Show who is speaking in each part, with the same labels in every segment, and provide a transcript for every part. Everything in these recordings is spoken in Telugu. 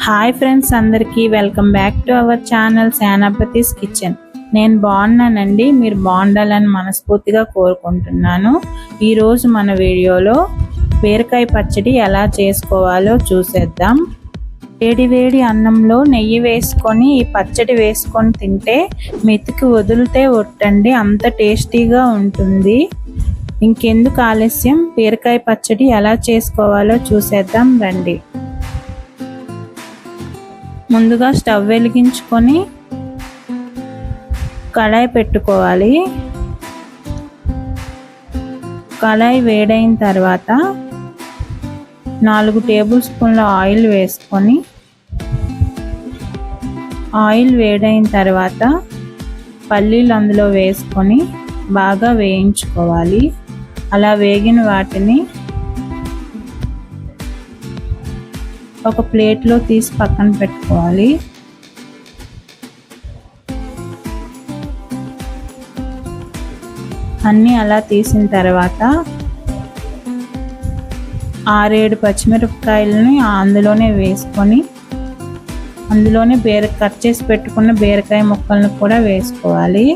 Speaker 1: హాయ్ ఫ్రెండ్స్, అందరికీ welcome back to our channel Senapathi's kitchen. నేను బాగున్నానండి, మీరు బాగుండాలని మనస్ఫూర్తిగా కోరుకుంటున్నాను. ఈరోజు మన వీడియోలో బీరకాయ పచ్చడి ఎలా చేసుకోవాలో చూసేద్దాం. వేడి వేడి అన్నంలో నెయ్యి వేసుకొని ఈ పచ్చడి వేసుకొని తింటే మెతికి వదిలితే ఒట్టండి, అంత టేస్టీగా ఉంటుంది. ఇంకెందుకు ఆలస్యం, బీరకాయ పచ్చడి ఎలా చేసుకోవాలో చూసేద్దాం రండి. ముందుగా స్టవ్ వెలిగించుకొని కడాయి పెట్టుకోవాలి. కడాయి వేడైన తర్వాత 4 టేబుల్ స్పూన్ల ఆయిల్ వేసుకొని, ఆయిల్ వేడైన తర్వాత పల్లీలు అందులో వేసుకొని బాగా వేయించుకోవాలి. అలా వేగిన వాటిని ఒక ప్లేట్లో తీసి పక్కన పెట్టుకోవాలి. అన్నీ అలా తీసిన తర్వాత 6-7 పచ్చిమిరపకాయలని అందులోనే వేసుకొని, అందులోనే కట్ చేసి పెట్టుకున్న బీరకాయ ముక్కలను కూడా వేసుకోవాలి.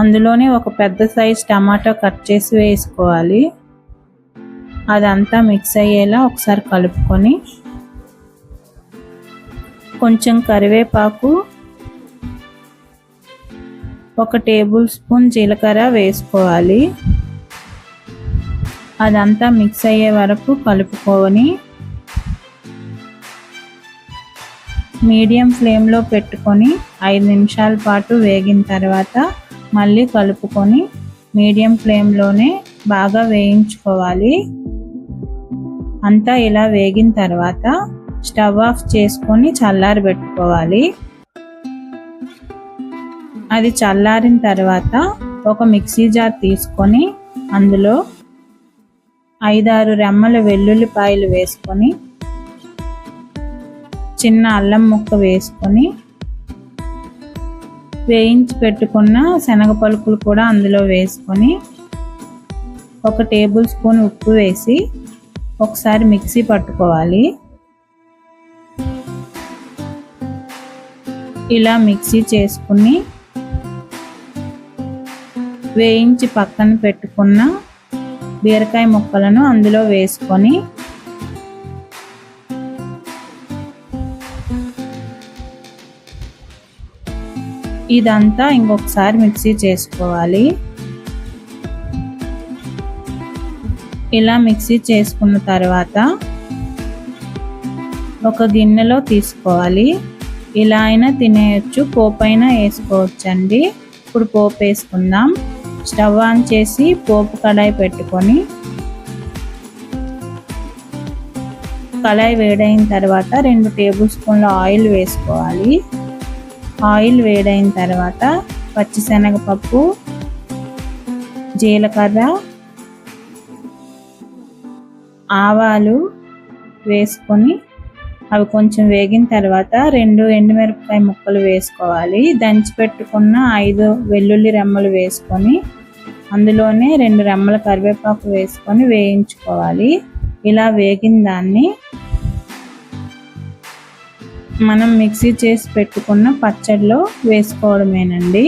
Speaker 1: అందులోనే ఒక పెద్ద సైజ్ టమాటో కట్ చేసి వేసుకోవాలి. అదంతా మిక్స్ అయ్యేలా ఒకసారి కలుపుకొని, కొంచెం కరివేపాకు, 1 టేబుల్ స్పూన్ జీలకర్ర వేసుకోవాలి. అదంతా మిక్స్ అయ్యే వరకు కలుపుకొని మీడియం ఫ్లేమ్లో పెట్టుకొని 5 నిమిషాల పాటు వేగిన తర్వాత మళ్ళీ కలుపుకొని మీడియం ఫ్లేమ్లోనే బాగా వేయించుకోవాలి. అంతా ఇలా వేగిన తర్వాత స్టవ్ ఆఫ్ చేసుకొని చల్లారి పెట్టుకోవాలి. అది చల్లారిన తర్వాత ఒక మిక్సీ జార్ తీసుకొని అందులో 5-6 రెమ్మల వెల్లుల్లిపాయలు వేసుకొని, చిన్న అల్లం ముక్క వేసుకొని, వేయించి పెట్టుకున్న శనగ పలుకులు కూడా అందులో వేసుకొని 1 టేబుల్ స్పూన్ ఉప్పు వేసి ఒకసారి మిక్సీ పట్టుకోవాలి. ఇలా మిక్సీ చేసుకుని వేయించి పక్కన పెట్టుకున్న బీరకాయ ముక్కలను అందులో వేసుకొని ఇదంతా ఇంకొకసారి మిక్సీ చేసుకోవాలి. ఇలా మిక్సీ చేసుకున్న తర్వాత ఒక గిన్నెలో తీసుకోవాలి. ఇలా అయినా తినేయచ్చు, పోపు అయినా వేసుకోవచ్చండి. ఇప్పుడు పోపు వేసుకుందాం. స్టవ్ ఆన్ చేసి పోపు కడాయి పెట్టుకొని, కడాయి వేడైన తర్వాత 2 టేబుల్ స్పూన్ల ఆయిల్ వేసుకోవాలి. ఆయిల్ వేడైన తర్వాత పచ్చిశనగపప్పు, జీలకర్ర, ఆవాలు వేసుకొని అవి కొంచెం వేగిన తర్వాత 2 ఎండుమిరపకాయ ముక్కలు వేసుకోవాలి. దంచి పెట్టుకున్న 5 వెల్లుల్లి రెమ్మలు వేసుకొని అందులోనే 2 రెమ్మల కరివేపాకు వేసుకొని వేయించుకోవాలి. ఇలా వేగిన దాన్ని మనం మిక్సీ చేసి పెట్టుకున్న పచ్చడిలో వేసుకోవడమేనండి.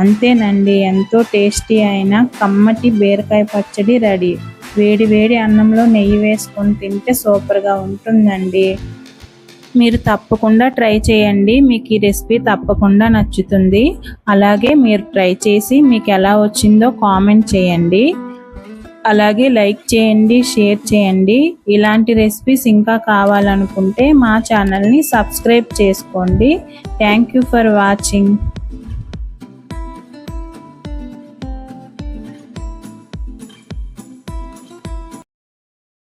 Speaker 1: అంతేనండి, ఎంతో టేస్టీ అయిన కమ్మటి బీరకాయ పచ్చడి రెడీ. వేడి వేడి అన్నంలో నెయ్యి వేసుకొని తింటే సూపర్గా ఉంటుందండి. మీరు తప్పకుండా ట్రై చేయండి, మీకు ఈ రెసిపీ తప్పకుండా నచ్చుతుంది. అలాగే మీరు ట్రై చేసి మీకు ఎలా వచ్చిందో కామెంట్ చేయండి. అలాగే లైక్ చేయండి, షేర్ చేయండి. ఇలాంటి రెసిపీస్ ఇంకా కావాలనుకుంటే మా ఛానల్ని సబ్స్క్రైబ్ చేసుకోండి. Thank you for watching.